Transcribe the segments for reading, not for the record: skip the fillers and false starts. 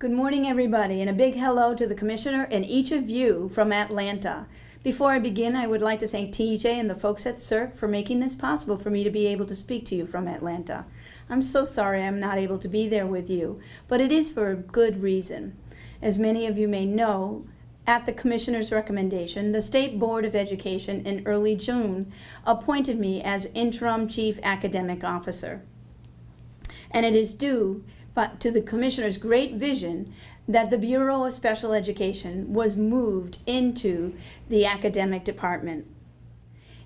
Good morning, everybody, and a big hello to the Commissioner and each of you from Atlanta. Before I begin, I would like to thank TJ and the folks at CERC for making this possible for me to be able to speak to you from Atlanta. I'm so sorry I'm not able to be there with you, but it is for a good reason. As many of you may know, at the Commissioner's recommendation, the State Board of Education in early June appointed me as Interim Chief Academic Officer. And it is due to the Commissioner's great vision that the Bureau of Special Education was moved into the academic department.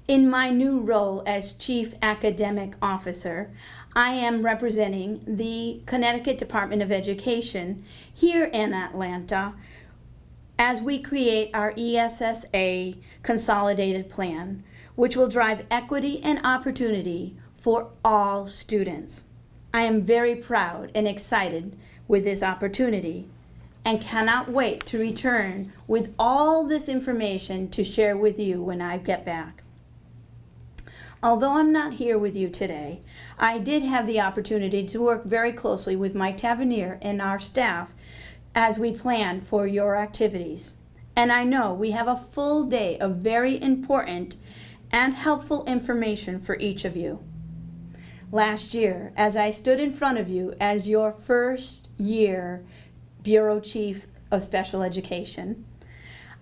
In my new role as Chief Academic Officer, I am representing the Connecticut Department of Education here in Atlanta as we create our ESSA consolidated plan, which will drive equity and opportunity for all students. I am very proud and excited with this opportunity and cannot wait to return with all this information to share with you when I get back. Although I'm not here with you today, I did have the opportunity to work very closely with Mike Tavernier and our staff as we plan for your activities. And I know we have a full day of very important and helpful information for each of you. Last year, as I stood in front of you as your first year Bureau Chief of Special Education,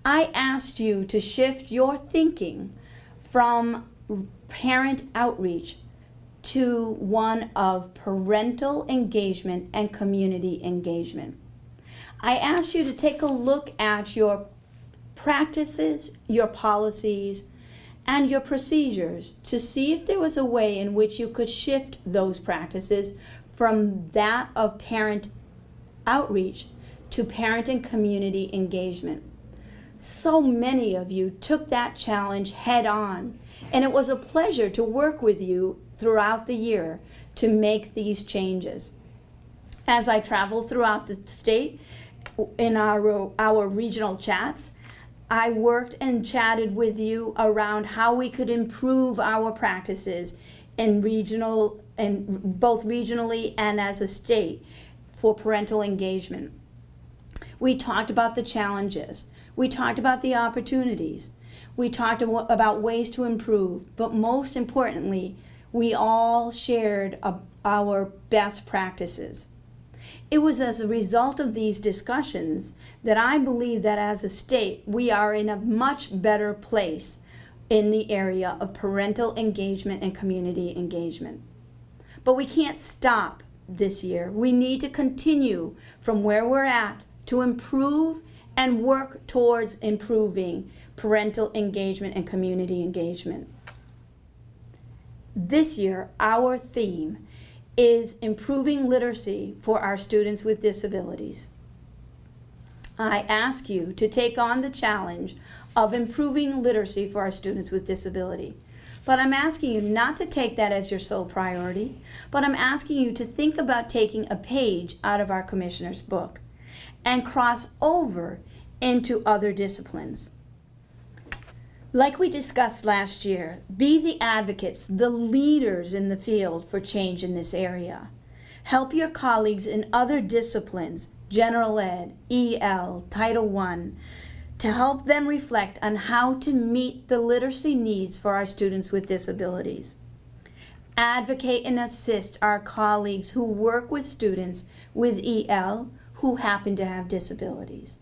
I asked you to shift your thinking from parent outreach to one of parental engagement and community engagement. I asked you to take a look at your practices, your policies, and your procedures to see if there was a way in which you could shift those practices from that of parent outreach to parent and community engagement. So many of you took that challenge head on, and it was a pleasure to work with you throughout the year to make these changes. As I traveled throughout the state in our regional chats, I worked and chatted with you around how we could improve our practices in both regionally and as a state for parental engagement. We talked about the challenges. We talked about the opportunities. We talked about ways to improve, but most importantly, we all shared our best practices. It was as a result of these discussions that I believe that as a state, we are in a much better place in the area of parental engagement and community engagement. But we can't stop this year. We need to continue from where we're at to improve and work towards improving parental engagement and community engagement. This year, our theme is improving literacy for our students with disabilities. I ask you to take on the challenge of improving literacy for our students with disability. But I'm asking you not to take that as your sole priority, but I'm asking you to think about taking a page out of our Commissioner's book and cross over into other disciplines. Like we discussed last year, be the advocates, the leaders in the field for change in this area. Help your colleagues in other disciplines, general ed, EL, Title I, to help them reflect on how to meet the literacy needs for our students with disabilities. Advocate and assist our colleagues who work with students with EL who happen to have disabilities.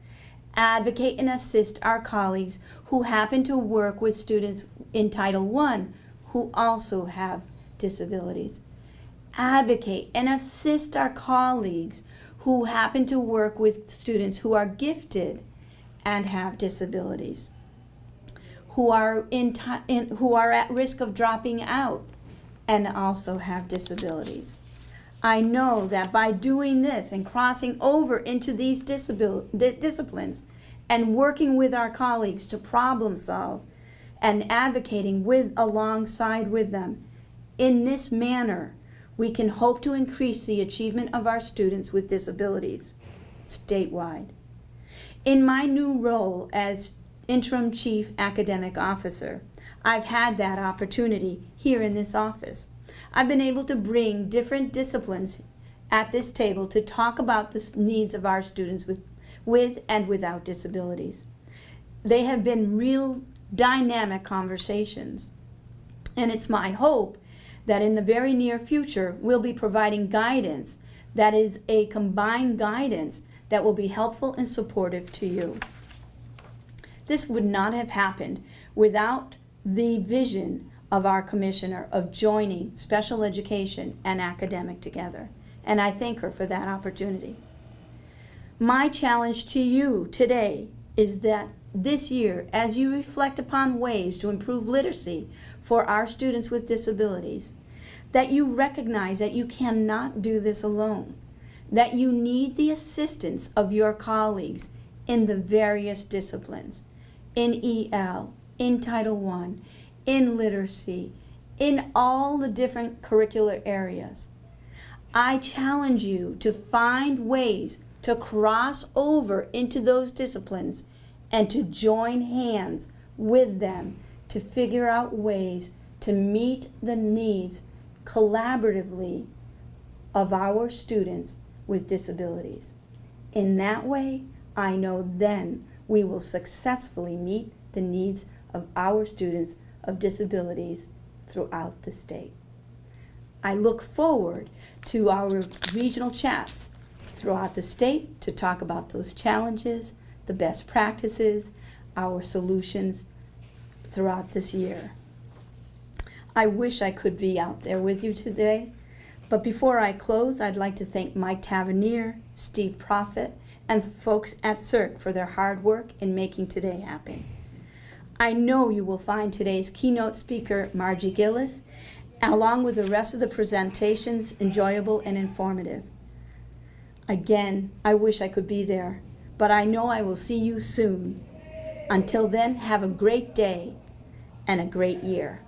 Advocate and assist our colleagues who happen to work with students in Title I who also have disabilities. Advocate and assist our colleagues who happen to work with students who are gifted and have disabilities, who are at risk of dropping out and also have disabilities. I know that by doing this and crossing over into these disciplines and working with our colleagues to problem solve and advocating alongside with them, in this manner, we can hope to increase the achievement of our students with disabilities statewide. In my new role as Interim Chief Academic Officer, I've had that opportunity here in this office. I've been able to bring different disciplines at this table to talk about the needs of our students with and without disabilities. They have been real dynamic conversations, and it's my hope that in the very near future we'll be providing guidance that is a combined guidance that will be helpful and supportive to you. This would not have happened without the vision of our commissioner of joining special education and academic together, and I thank her for that opportunity. My challenge to you today is that this year, as you reflect upon ways to improve literacy for our students with disabilities, that you recognize that you cannot do this alone, that you need the assistance of your colleagues in the various disciplines, in EL, in Title I, in literacy, in all the different curricular areas. I challenge you to find ways to cross over into those disciplines and to join hands with them to figure out ways to meet the needs collaboratively of our students with disabilities. In that way, I know then we will successfully meet the needs of our students of disabilities throughout the state. I look forward to our regional chats throughout the state to talk about those challenges, the best practices, our solutions throughout this year. I wish I could be out there with you today, but before I close, I'd like to thank Mike Tavernier, Steve Profit, and the folks at CERC for their hard work in making today happen. I know you will find today's keynote speaker, Margie Gillis, along with the rest of the presentations, enjoyable and informative. Again, I wish I could be there, but I know I will see you soon. Until then, have a great day and a great year.